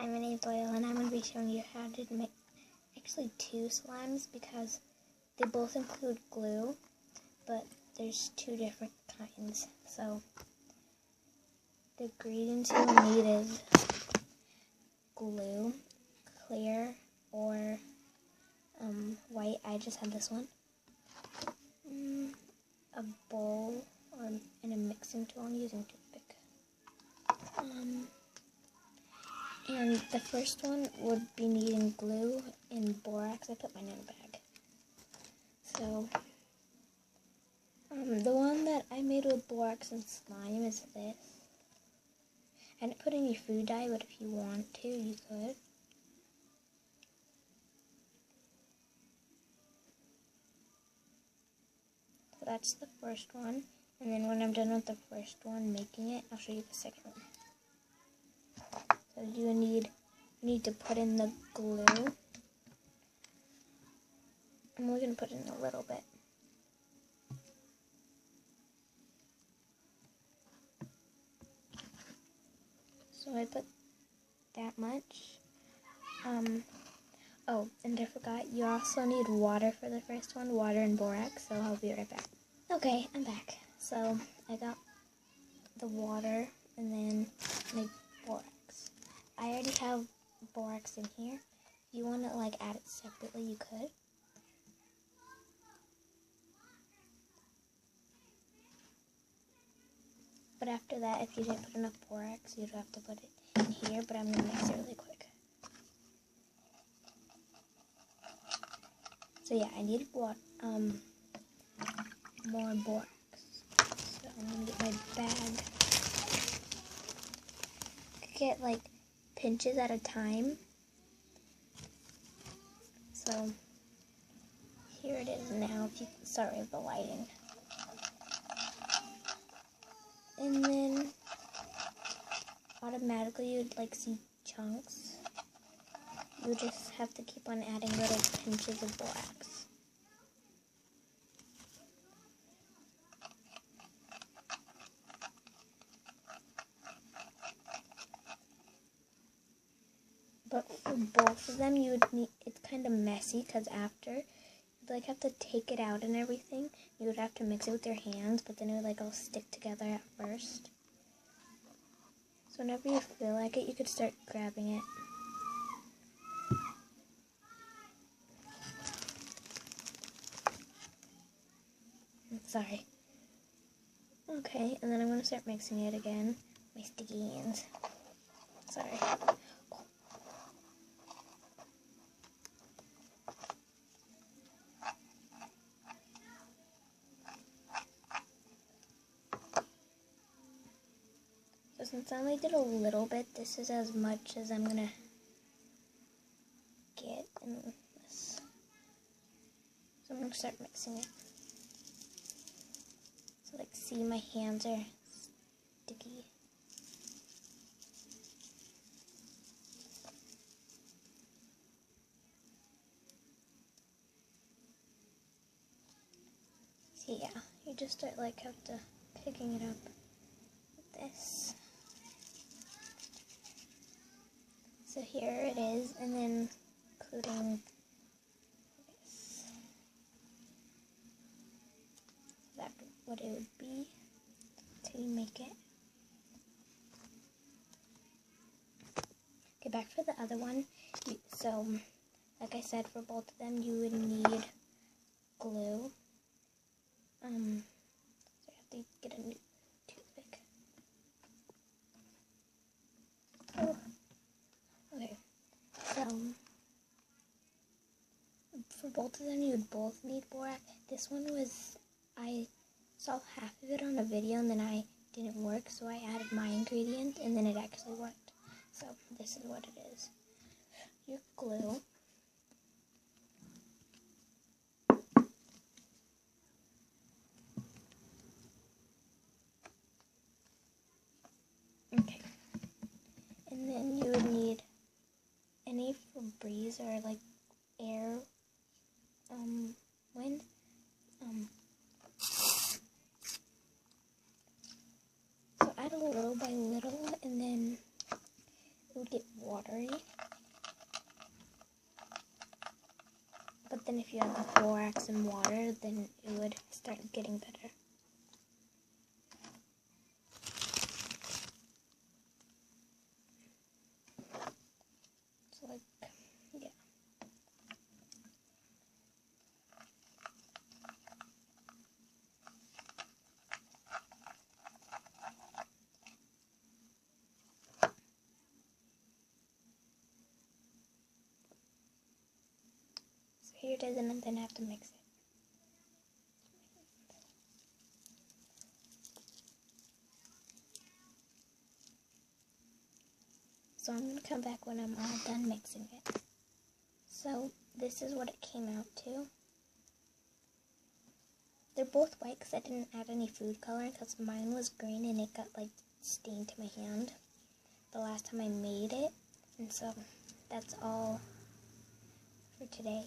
Hi, my name is Doyle, and I'm going to be showing you how to make actually two slimes because they both include glue, but there's two different kinds. So the ingredients you will need is glue, clear or white. I just have this one. A bowl and a mixing tool. I'm using toothpick. And the first one would be needing glue and borax. I put mine in a bag. So, the one that I made with borax and slime is this. I didn't put any food dye, but if you want to, you could. So that's the first one. And then when I'm done with the first one making it, I'll show you the second one. So you need to put in the glue. And we're going to put in a little bit. So I put that much. Oh, and I forgot, you also need water for the first one, water and borax, so I'll be right back. Okay, I'm back. So I got the water and then my borax. I already have borax in here. If you want to add it separately, you could. But after that, if you didn't put enough borax, you'd have to put it in here, but I'm going to mix it really quick. So yeah, I needed more borax. So I'm going to get my bag. Get pinches at a time. So here it is now. Sorry of the lighting. And then automatically you'd see chunks. You just have to keep on adding little pinches of borax. But for both of them, you would need, it's kind of messy because after, you'd have to take it out and everything. You would have to mix it with your hands, but then it would all stick together at first. So whenever you feel like it, you could start grabbing it. Sorry. Okay, and then I'm going to start mixing it again. My sticky hands. Sorry. So since I only did a little bit, this is as much as I'm going to get in this. So I'm going to start mixing it. So see, my hands are sticky. So yeah, you just start have to picking it up with this. So here it is, and then including this. That's what it would be to make it. Okay, back for the other one. So, like I said, for both of them, you would need glue. So you have to get a new toothpick. Oh. Okay, so for both of them, you would both need borax. This one was, I saw half of it on a video and then I didn't work, so I added my ingredient and then it actually worked. So this is what it is. Your glue. Okay. And then you would need any Febreze or air wind. So add a little by little, and then it would get watery. But then if you add the borax and water, then it would start getting better. So like, yeah. So here it is, and then I have to mix it. So I'm going to come back when I'm all done mixing it. So this is what it came out to. They're both white because I didn't add any food coloring because mine was green and it got like stained to my hand the last time I made it. And so that's all for today.